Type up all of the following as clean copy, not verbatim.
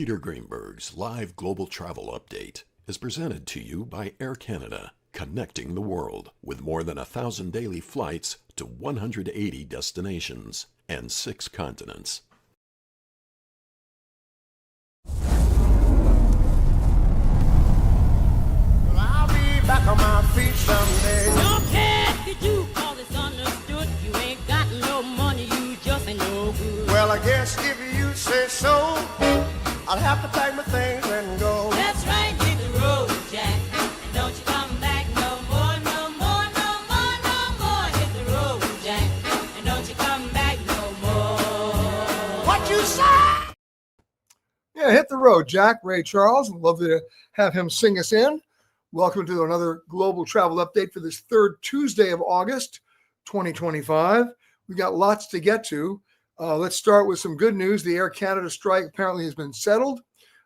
Peter Greenberg's live global travel update is presented to you by Air Canada, connecting the world with more than 1,000 daily flights to 180 destinations and 6 continents. Well, I'll be back on my feet someday. Don't care if you do, 'cause it's understood. You ain't got no money, you just ain't no good. Well, I guess if you say so, I'll have to pack my things and go. That's right, hit the road, Jack. And don't you come back no more, no more, no more, no more. Hit the road, Jack. And don't you come back no more. What you say? Yeah, hit the road, Jack. Ray Charles. Lovely to have him sing us in. Welcome to another global travel update for this third Tuesday of August, 2025. We got lots to get to. Let's start with some good news. The Air Canada strike apparently has been settled.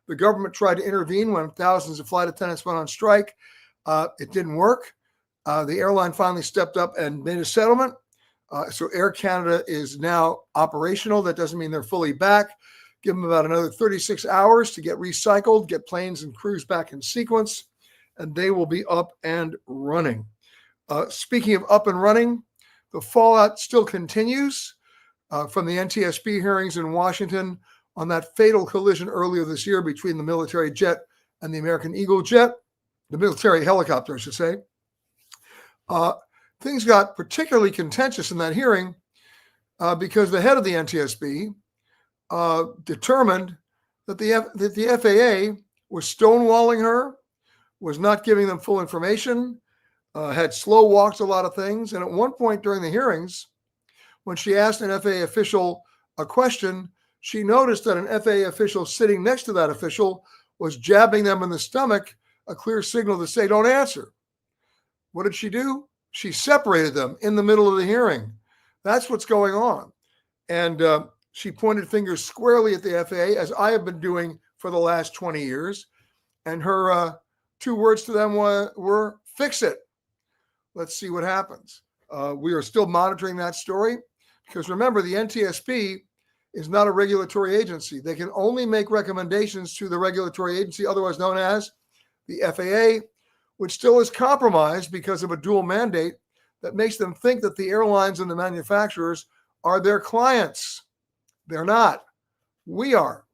The government tried to intervene when thousands of flight attendants went on strike. It didn't work. The airline finally stepped up and made a settlement. So Air Canada is now operational. That doesn't mean they're fully back. Give them about another 36 hours to get recycled, get planes and crews back in sequence, and they will be up and running. Speaking of up and running, the fallout still continues from the NTSB hearings in Washington on that fatal collision earlier this year between the military jet and the American Eagle jet, the military helicopter, I should say. Things got particularly contentious in that hearing because the head of the NTSB determined that the FAA was stonewalling her, was not giving them full information, had slow walked a lot of things. And at one point during the hearings, when she asked an FAA official a question, she noticed that an FAA official sitting next to that official was jabbing them in the stomach, a clear signal to say, don't answer. What did she do? She separated them in the middle of the hearing. That's what's going on. And she pointed fingers squarely at the FAA, as I have been doing for the last 20 years. And her 2 words to them were fix it. Let's see what happens. We are still monitoring that story because remember, the NTSB is not a regulatory agency. They can only make recommendations to the regulatory agency, otherwise known as the FAA, which still is compromised because of a dual mandate that makes them think that the airlines and the manufacturers are their clients. They're not. We are.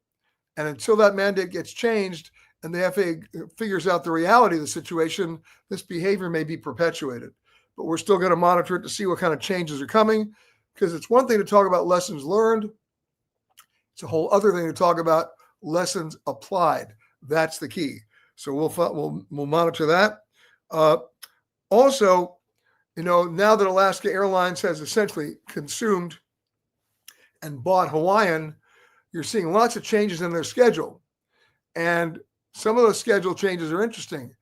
And until that mandate gets changed and the FAA figures out the reality of the situation, this behavior may be perpetuated. But we're still going to monitor it to see what kind of changes are coming, because it's one thing to talk about lessons learned. It's a whole other thing to talk about lessons applied. That's the key. So we'll monitor that. Also, now that Alaska Airlines has essentially consumed and bought Hawaiian, you're seeing lots of changes in their schedule. And some of those schedule changes are interesting.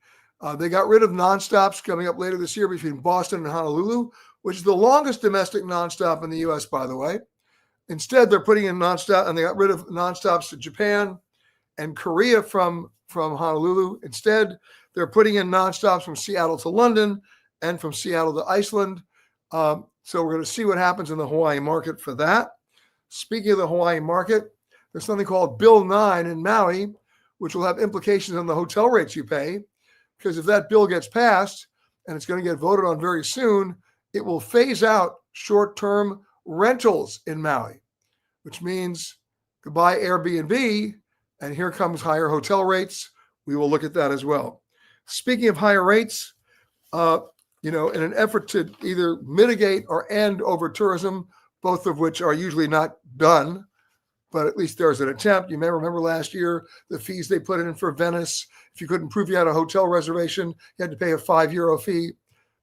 They got rid of nonstops coming up later this year between Boston and Honolulu, which is the longest domestic nonstop in the U.S., by the way. Instead, they're putting in nonstop, and they got rid of nonstops to Japan and Korea from Honolulu. Instead, they're putting in nonstops from Seattle to London and from Seattle to Iceland. So we're going to see what happens in the Hawaii market for that. Speaking of the Hawaii market, there's something called Bill 9 in Maui, which will have implications on the hotel rates you pay. Because if that bill gets passed, and it's going to get voted on very soon, it will phase out short-term rentals in Maui, which means goodbye Airbnb, and here comes higher hotel rates. We will look at that as well. Speaking of higher rates, in an effort to either mitigate or end over-tourism, both of which are usually not done, but at least there's an attempt. You may remember last year, the fees they put in for Venice. If you couldn't prove you had a hotel reservation, you had to pay a €5 fee.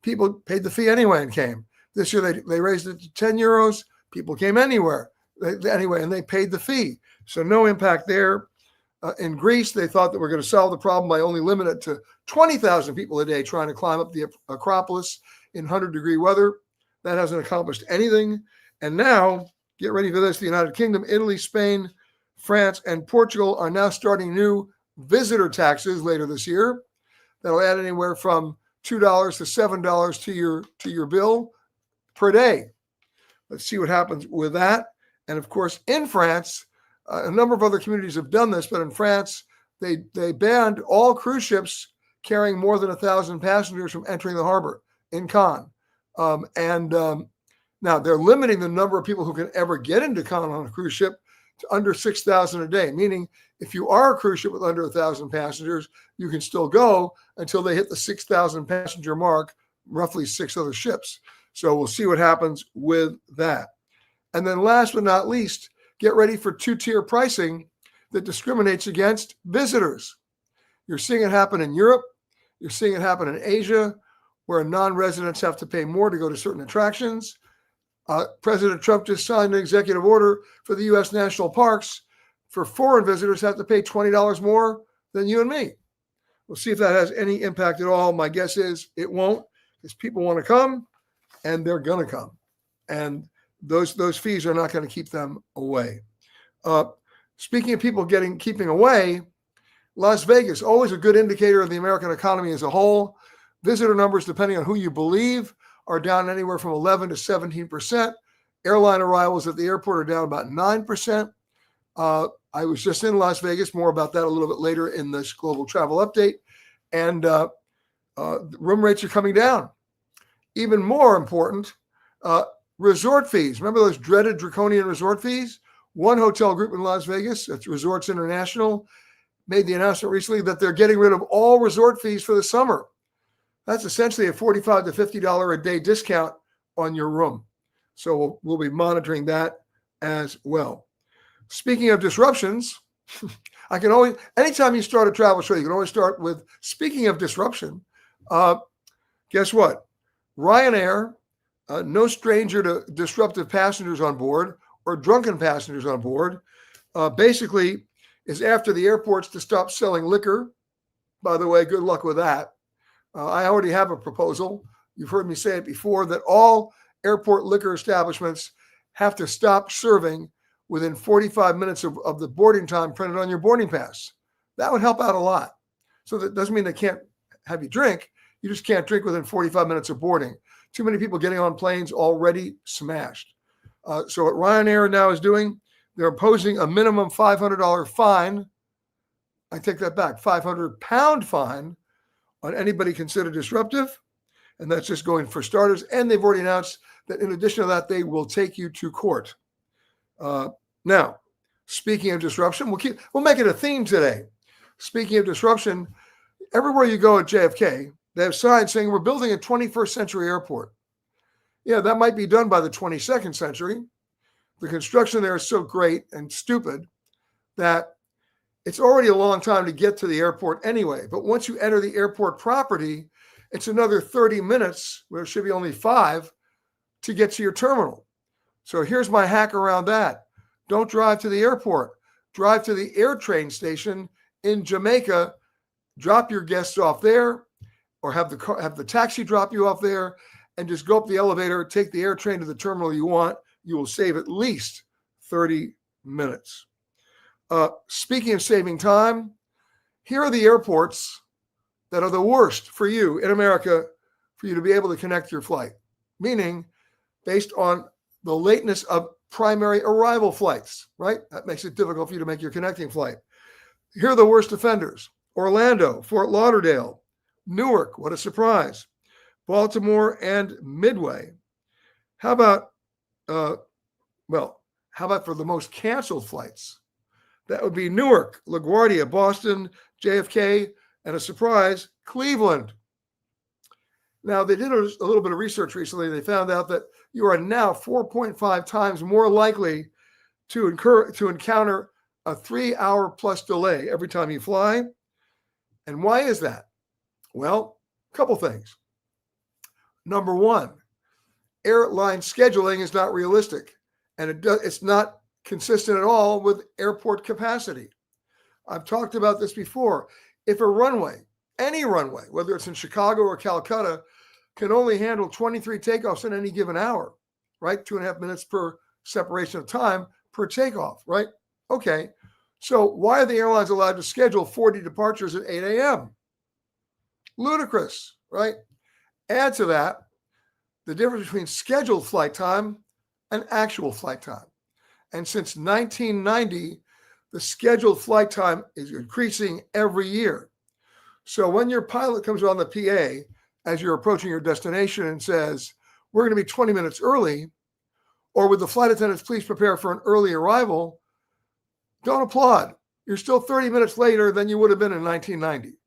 People paid the fee anyway and came. This year, they raised it to €10. People came anyway, and they paid the fee. So no impact there. In Greece, they thought that we're going to solve the problem by only limiting it to 20,000 people a day trying to climb up the Acropolis in 100-degree weather. That hasn't accomplished anything. And now, get ready for this, the United Kingdom, Italy, Spain, France, and Portugal are now starting new visitor taxes later this year. That'll add anywhere from $2 to $7 to your bill per day. Let's see what happens with that. And of course, in France, A number of other communities have done this, but in France, they banned all cruise ships carrying more than 1,000 passengers from entering the harbor in Cannes. Now they're limiting the number of people who can ever get into Cannes on a cruise ship to under 6,000 a day, meaning if you are a cruise ship with under 1,000 passengers, you can still go until they hit the 6,000 passenger mark, roughly 6 other ships. So we'll see what happens with that. And then last but not least, get ready for two-tier pricing that discriminates against visitors. You're seeing it happen in Europe. You're seeing it happen in Asia, where non-residents have to pay more to go to certain attractions. President Trump just signed an executive order for the U.S. national parks for foreign visitors have to pay $20 more than you and me. We'll see if that has any impact at all. My guess is it won't, because people want to come, and they're going to come. And those fees are not going to keep them away. Speaking of people keeping away, Las Vegas, always a good indicator of the American economy as a whole. Visitor numbers, depending on who you believe, are down anywhere from 11 to 17%. Airline arrivals at the airport are down about 9%. I was just in Las Vegas, more about that a little bit later in this global travel update. And room rates are coming down. Even more important, resort fees. Remember those dreaded draconian resort fees? One hotel group in Las Vegas, that's Resorts International, made the announcement recently that they're getting rid of all resort fees for the summer. That's essentially a $45 to $50 a day discount on your room. So we'll be monitoring that as well. Speaking of disruptions, anytime you start a travel show, you can always start with, speaking of disruption, guess what? Ryanair, no stranger to disruptive passengers on board or drunken passengers on board, basically is after the airports to stop selling liquor. By the way, good luck with that. I already have a proposal. You've heard me say it before, that all airport liquor establishments have to stop serving within 45 minutes of the boarding time printed on your boarding pass. That would help out a lot. So that doesn't mean they can't have you drink. You just can't drink within 45 minutes of boarding. Too many people getting on planes already smashed. So what Ryanair now is doing, they're imposing a minimum $500 fine. I take that back, £500 fine on anybody considered disruptive. And that's just going for starters. And they've already announced that in addition to that, they will take you to court. Now, speaking of disruption, we'll make it a theme today. Speaking of disruption, everywhere you go at JFK, they have signs saying we're building a 21st century airport. Yeah, that might be done by the 22nd century. The construction there is so great and stupid that it's already a long time to get to the airport anyway. But once you enter the airport property, it's another 30 minutes, where it should be only 5, to get to your terminal. So here's my hack around that. Don't drive to the airport. Drive to the AirTrain station in Jamaica. Drop your guests off there, or have the taxi drop you off there, and just go up the elevator, take the AirTrain to the terminal you want. You will save at least 30 minutes. Speaking of saving time, here are the airports that are the worst for you in America for you to be able to connect your flight, meaning based on the lateness of primary arrival flights, right? That makes it difficult for you to make your connecting flight. Here are the worst offenders: Orlando, Fort Lauderdale, Newark, what a surprise, Baltimore, and Midway. How about for the most canceled flights? That would be Newark, LaGuardia, Boston, JFK, and a surprise, Cleveland. Now, they did a little bit of research recently. They found out that you are now 4.5 times more likely to encounter a 3-hour plus delay every time you fly. And why is that? Well, a couple things. Number one, airline scheduling is not realistic, and it's not consistent at all with airport capacity. I've talked about this before. If a runway, any runway, whether it's in Chicago or Calcutta, can only handle 23 takeoffs in any given hour, right? 2.5 minutes per separation of time per takeoff, right? Okay. So why are the airlines allowed to schedule 40 departures at 8 a.m.? Ludicrous, right? Add to that the difference between scheduled flight time and actual flight time. And since 1990, the scheduled flight time is increasing every year. So when your pilot comes on the PA as you're approaching your destination and says, we're going to be 20 minutes early, or would the flight attendants please prepare for an early arrival, don't applaud. You're still 30 minutes later than you would have been in 1990.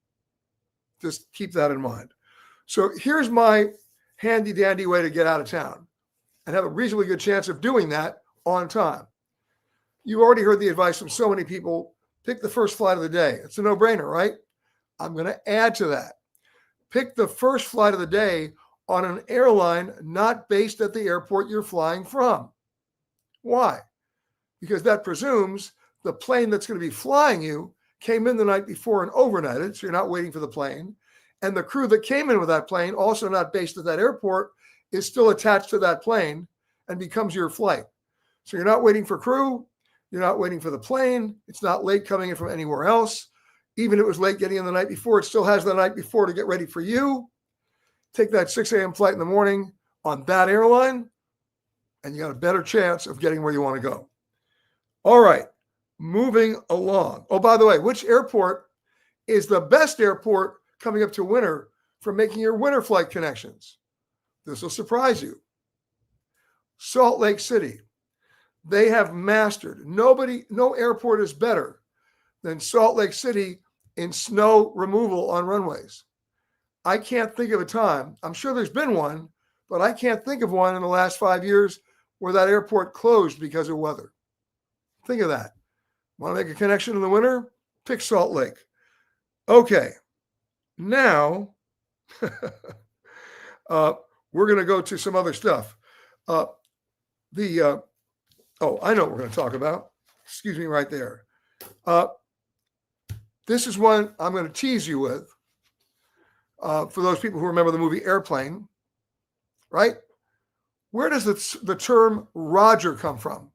Just keep that in mind. So here's my handy dandy way to get out of town and have a reasonably good chance of doing that on time. You already heard the advice from so many people. Pick the first flight of the day. It's a no-brainer, right? I'm going to add to that. Pick the first flight of the day on an airline not based at the airport you're flying from. Why? Because that presumes the plane that's going to be flying you came in the night before and overnighted, so you're not waiting for the plane. And the crew that came in with that plane, also not based at that airport, is still attached to that plane and becomes your flight. So you're not waiting for crew. You're not waiting for the plane. It's not late coming in from anywhere else. Even if it was late getting in the night before, it still has the night before to get ready for you. Take that 6 a.m. flight in the morning on that airline, and you got a better chance of getting where you want to go. All right, moving along. Oh, by the way, which airport is the best airport coming up to winter for making your winter flight connections? This will surprise you. Salt Lake City. They have mastered. No airport is better than Salt Lake City in snow removal on runways. I can't think of a time. I'm sure there's been one, but I can't think of one in the last 5 years where that airport closed because of weather. Think of that. Want to make a connection in the winter? Pick Salt Lake. Okay. Now, we're going to go to some other stuff. I know what we're going to talk about. Excuse me right there. This is one I'm going to tease you with. For those people who remember the movie Airplane, right? Where does the term Roger come from?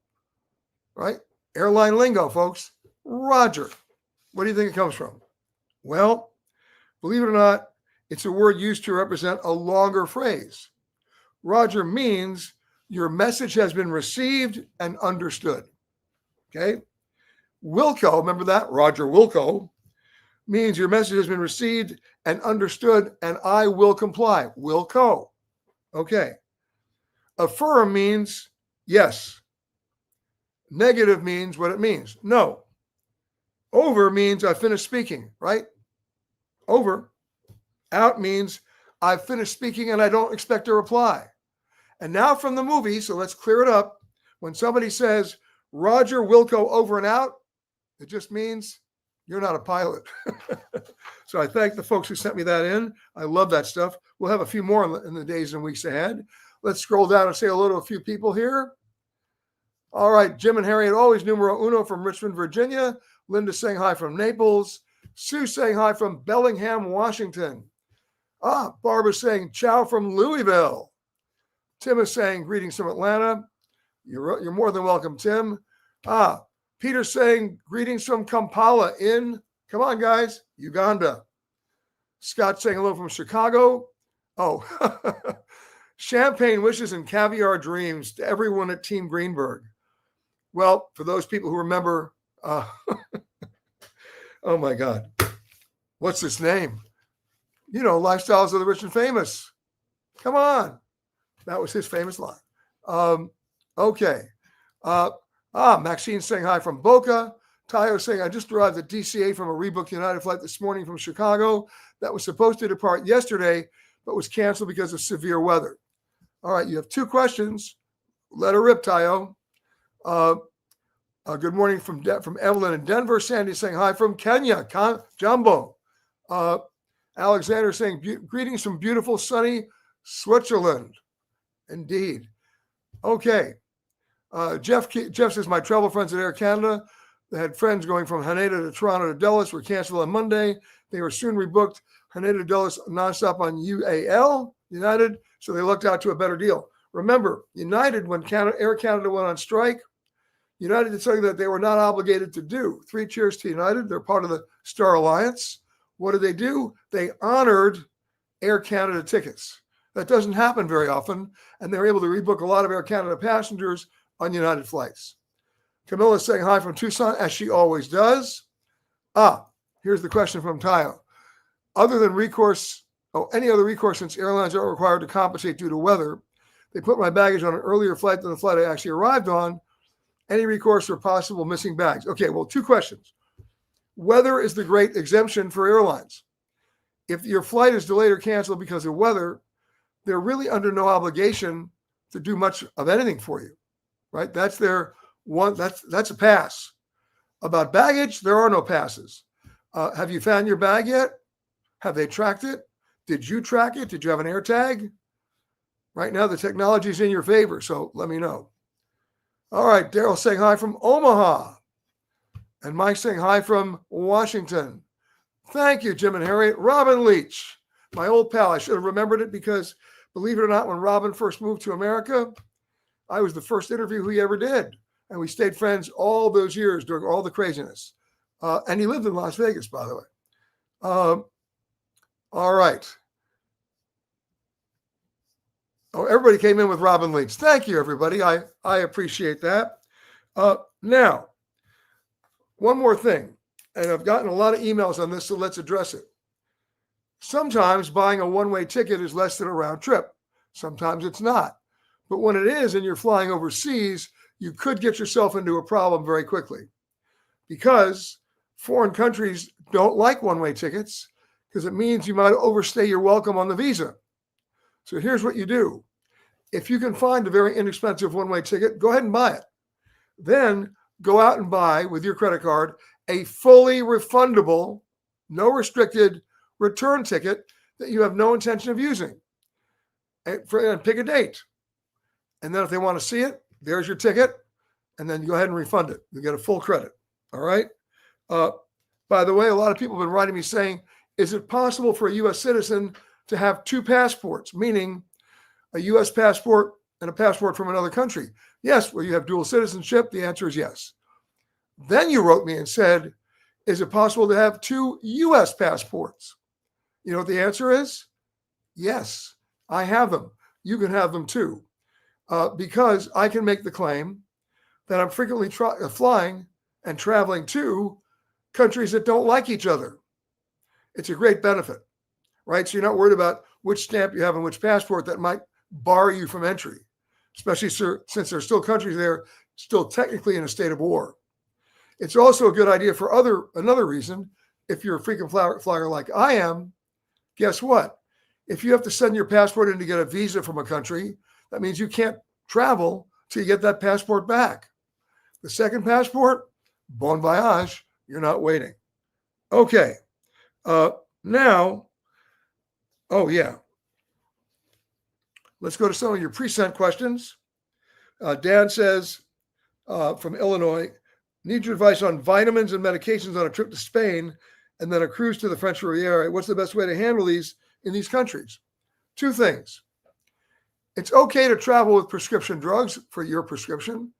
Right? Airline lingo, folks. Roger. What do you think it comes from? Well, believe it or not, it's a word used to represent a longer phrase. Roger means your message has been received and understood. Okay? Wilco, remember that? Roger Wilco means your message has been received and understood, and I will comply. Wilco. Okay. Affirm means yes. Negative means what it means. No. Over means I finished speaking, right? Over. Out means I've finished speaking and I don't expect a reply. And now from the movie, so let's clear it up. When somebody says, Roger Wilco over and out, it just means you're not a pilot. So I thank the folks who sent me that in. I love that stuff. We'll have a few more in the days and weeks ahead. Let's scroll down and say hello to a few people here. All right, Jim and Harriet, always numero uno from Richmond, Virginia. Linda saying hi from Naples. Sue saying hi from Bellingham, Washington. Barbara saying ciao from Louisville. Tim is saying greetings from Atlanta. You're more than welcome, Tim. Peter saying greetings from Kampala in, come on guys, Uganda. Scott saying hello from Chicago. Oh, champagne wishes and caviar dreams to everyone at Team Greenberg. Well, for those people who remember, oh my God, what's his name? You know, Lifestyles of the Rich and Famous. Come on. That was his famous line. Okay. Maxine saying hi from Boca. Tayo saying, I just arrived at DCA from a rebooked United flight this morning from Chicago that was supposed to depart yesterday, but was canceled because of severe weather. All right, you have two questions. Let her rip, Tayo. Good morning from Evelyn in Denver. Sandy saying hi from Kenya. Jumbo. Alexander saying greetings from beautiful, sunny Switzerland. Indeed. Okay. Jeff says, my travel friends at Air Canada, they had friends going from Haneda to Toronto to Dulles, were canceled on Monday. They were soon rebooked Haneda to Dulles nonstop on UAL, United, so they looked out to a better deal. Remember, United, when Air Canada went on strike, United did something that they were not obligated to do. 3 cheers to United. They're part of the Star Alliance. What did they do? They honored Air Canada tickets. That doesn't happen very often, and they're able to rebook a lot of Air Canada passengers on United flights. Camilla is saying hi from Tucson, as she always does. Here's the question from Tayo. Other than any other recourse, since airlines are required to compensate due to weather, they put my baggage on an earlier flight than the flight I actually arrived on. Any recourse for possible missing bags? Okay, well, two questions. Weather is the great exemption for airlines. If your flight is delayed or canceled because of weather, they're really under no obligation to do much of anything for you, right? That's their one. That's a pass. About baggage, there are no passes. Have you found your bag yet? Have they tracked it? Did you track it? Did you have an air tag? Right now, the technology is in your favor, so let me know. All right, Daryl saying hi from Omaha. And Mike saying hi from Washington. Thank you, Jim and Harriet. Robin Leach, my old pal. I should have remembered it because, believe it or not, when Robin first moved to America, I was the first interview he ever did. And we stayed friends all those years during all the craziness. And he lived in Las Vegas, by the way. All right. Oh, everybody came in with Robin Leach. Thank you, everybody. I appreciate that. Now, one more thing, and I've gotten a lot of emails on this, so let's address it. Sometimes buying a one-way ticket is less than a round trip. Sometimes it's not. But when it is and you're flying overseas, you could get yourself into a problem very quickly because foreign countries don't like one-way tickets because it means you might overstay your welcome on the visa. So here's what you do. If you can find a very inexpensive one-way ticket, go ahead and buy it. Then go out and buy with your credit card a fully refundable, no restricted return ticket that you have no intention of using. And pick a date. And then if they want to see it, there's your ticket. And then you go ahead and refund it. You get a full credit. All right. By the way, a lot of people have been writing me saying, is it possible for a U.S. citizen to have two passports, meaning a U.S. passport and a passport from another country? Yes, where you have dual citizenship, the answer is yes. Then you wrote me and said, is it possible to have two U.S. passports? You know what the answer is? Yes, I have them. You can have them too. Because I can make the claim that I'm frequently flying and traveling to countries that don't like each other. It's a great benefit, right? So you're not worried about which stamp you have on which passport that might bar you from entry, especially since there's still countries there still technically in a state of war. It's also a good idea for another reason. If you're a frequent flyer like I am, guess what? If you have to send your passport in to get a visa from a country, that means you can't travel till you get that passport back. The second passport, bon voyage, you're not waiting. Okay. Now, oh yeah. Let's go to some of your pre-sent questions. Dan says from Illinois, need your advice on vitamins and medications on a trip to Spain and then a cruise to the French Riviera. What's the best way to handle these in these countries? Two things. It's okay to travel with prescription drugs for your prescription.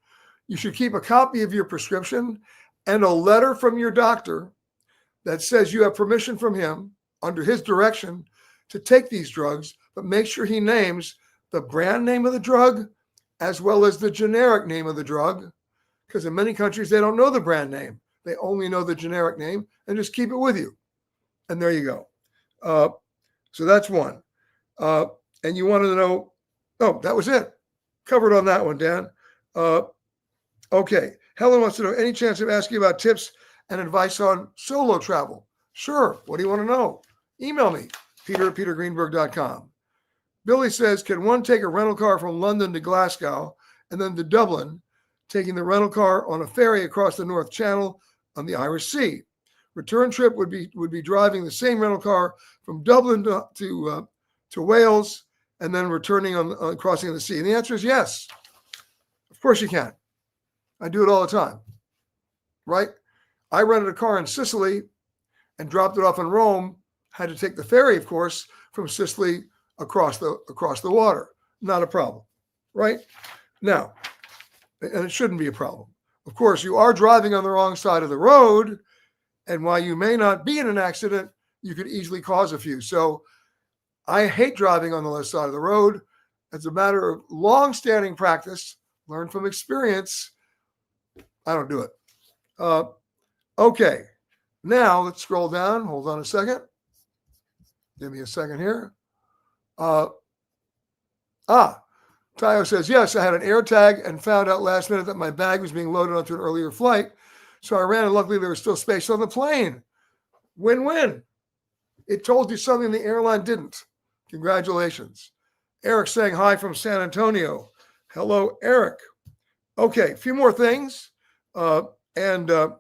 You should keep a copy of your prescription and a letter from your doctor that says you have permission from him under his direction to take these drugs, but make sure he names the brand name of the drug as well as the generic name of the drug, because in many countries, they don't know the brand name. They only know the generic name, and just keep it with you. And there you go. So that's one. And you wanted to know, oh, that was it. Covered on that one, Dan. Okay. Helen wants to know, any chance of asking about tips and advice on solo travel? Sure. What do you want to know? Email me, peter@petergreenberg.com. Billy says, can one take a rental car from London to Glasgow and then to Dublin, taking the rental car on a ferry across the North Channel on the Irish Sea? Return trip would be driving the same rental car from Dublin to Wales and then returning on crossing the sea. And the answer is yes. Of course you can. I do it all the time, right? I rented a car in Sicily and dropped it off in Rome. Had to take the ferry, of course, from Sicily across the water. Not a problem, right? Now, and it shouldn't be a problem. Of course, you are driving on the wrong side of the road, and while you may not be in an accident, you could easily cause a few. So I hate driving on the left side of the road. As a matter of long-standing practice, learned from experience, I don't do it. Okay. Now let's scroll down. Hold on a second. Give me a second here. Tayo says, yes, I had an air tag and found out last minute that my bag was being loaded onto an earlier flight. So I ran, and luckily there was still space on the plane. Win-win. It told you something the airline didn't. Congratulations. Eric saying hi from San Antonio. Hello, Eric. Okay, a few more things. By the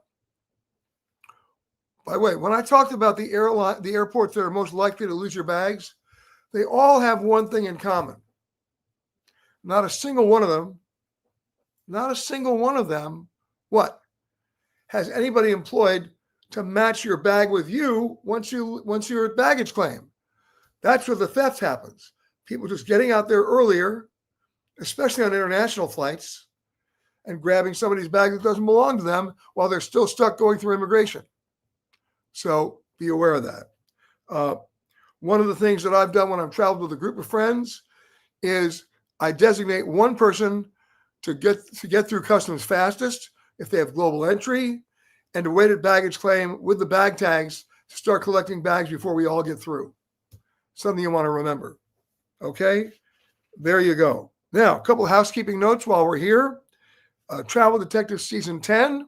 way, when I talked about the airports that are most likely to lose your bags, they all have one thing in common. Not a single one of them, what? Has anybody employed to match your bag with you once you're at baggage claim? That's where the theft happens. People just getting out there earlier, especially on international flights, and grabbing somebody's bag that doesn't belong to them while they're still stuck going through immigration. So be aware of that. One of the things that I've done when I've traveled with a group of friends is I designate one person to get through customs fastest if they have global entry, and to wait at baggage claim with the bag tags to start collecting bags before we all get through. Something you want to remember. Okay, there you go. Now, a couple of housekeeping notes while we're here. Travel Detective Season 10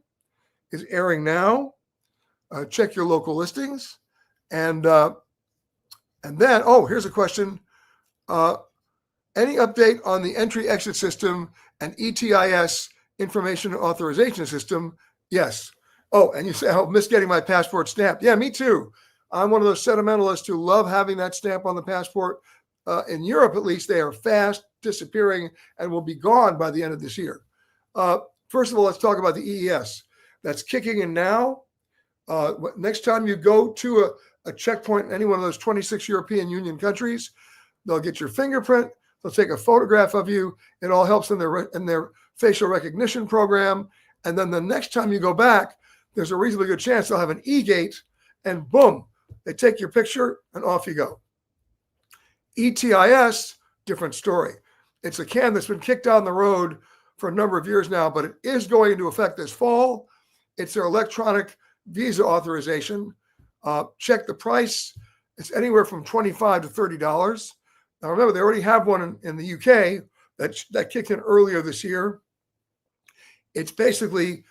is airing now. Check your local listings. And then, here's a question. Any update on the entry-exit system and ETIS information authorization system? Yes. Oh, and you say, I miss getting my passport stamped. Yeah, me too. I'm one of those sentimentalists who love having that stamp on the passport. In Europe, at least, they are fast disappearing and will be gone by the end of this year. First of all, let's talk about the EES. That's kicking in now. Next time you go to a checkpoint in any one of those 26 European Union countries, they'll get your fingerprint. They'll take a photograph of you. It all helps in their facial recognition program. And then the next time you go back, there's a reasonably good chance they'll have an e-gate, and boom, they take your picture and off you go. ETIS, different story. It's a can that's been kicked down the road for a number of years now, but it is going into effect this fall. It's their electronic visa authorization. Check the price. It's anywhere from $25 to $30. Now remember, they already have one in the UK that kicked in earlier this year. It's basically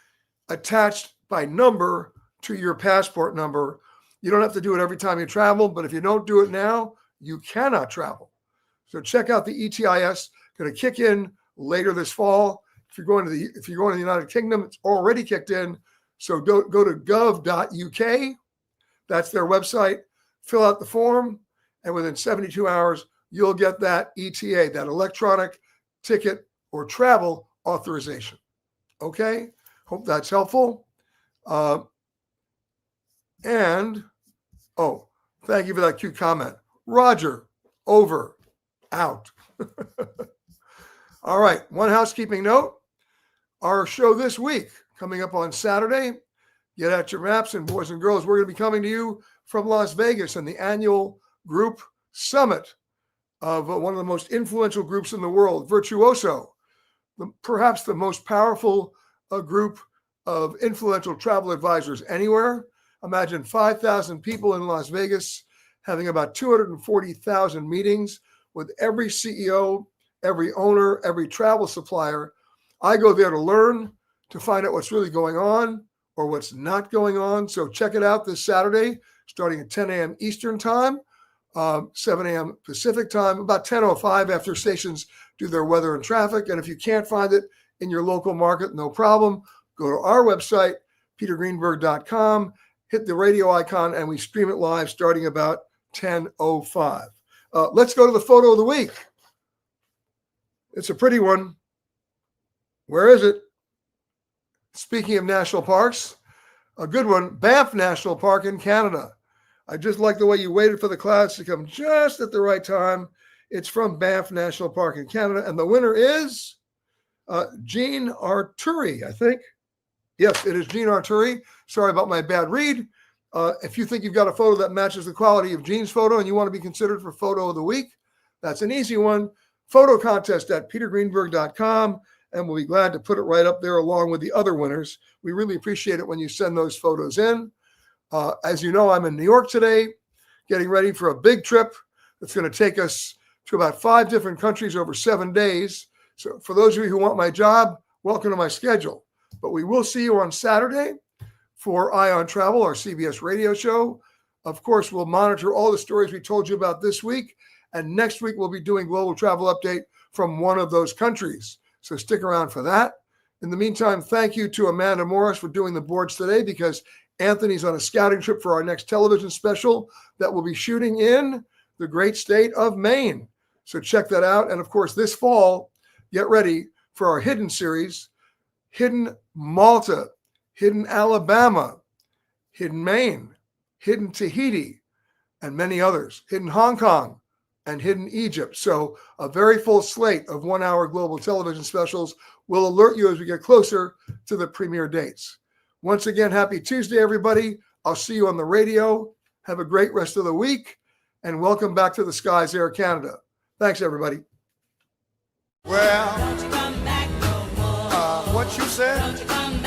attached by number to your passport number. You don't have to do it every time you travel, but if you don't do it now, you cannot travel. So check out the ETIS. Going to kick in later this fall. If you're going to the United Kingdom, it's already kicked in. So go to gov.uk. That's their website. Fill out the form, and within 72 hours, you'll get that ETA, that electronic ticket or travel authorization. Okay? Hope that's helpful. Thank you for that cute comment. Roger, over, out. All right, one housekeeping note. Our show this week, coming up on Saturday, get out your maps, and boys and girls, we're going to be coming to you from Las Vegas and the annual group summit of one of the most influential groups in the world, Virtuoso, perhaps the most powerful group of influential travel advisors anywhere. Imagine 5,000 people in Las Vegas having about 240,000 meetings with every CEO, every owner, every travel supplier. I go there to learn, to find out what's really going on or what's not going on. So check it out this Saturday, starting at 10 a.m. Eastern time, 7 a.m. Pacific time, about 10:05 after stations do their weather and traffic. And if you can't find it in your local market, no problem. Go to our website, petergreenberg.com, hit the radio icon, and we stream it live starting about 10:05. Let's go to the photo of the week. It's a pretty one. Where is it? Speaking of national parks, a good one, Banff National Park in Canada. I just like the way you waited for the clouds to come just at the right time. It's from Banff National Park in Canada, and the winner is Jean Arturi, I think. Yes, it is Jean Arturi. Sorry about my bad read. If you think you've got a photo that matches the quality of Jean's photo and you want to be considered for photo of the week, that's an easy one. Photo contest at petergreenberg.com. and we'll be glad to put it right up there along with the other winners. We really appreciate it when you send those photos in. As you know, I'm in New York today, getting ready for a big trip that's going to take us to about 5 different countries over 7 days. So for those of you who want my job, welcome to my schedule. But we will see you on Saturday for Eye on Travel, our CBS radio show. Of course, we'll monitor all the stories we told you about this week. And next week, we'll be doing Global Travel Update from one of those countries. So stick around for that. In the meantime, thank you to Amanda Morris for doing the boards today, because Anthony's on a scouting trip for our next television special that we'll be shooting in the great state of Maine. So check that out. And of course, this fall, get ready for our hidden series, Hidden Malta, Hidden Alabama, Hidden Maine, Hidden Tahiti, and many others, Hidden Hong Kong, and Hidden Egypt. So a very full slate of 1-hour global television specials will alert you as we get closer to the premiere dates. Once again, happy Tuesday, everybody. I'll see you on the radio. Have a great rest of the week, and welcome back to the skies, Air Canada. Thanks, everybody. Well, Don't you come back no more. what you said? Don't you come back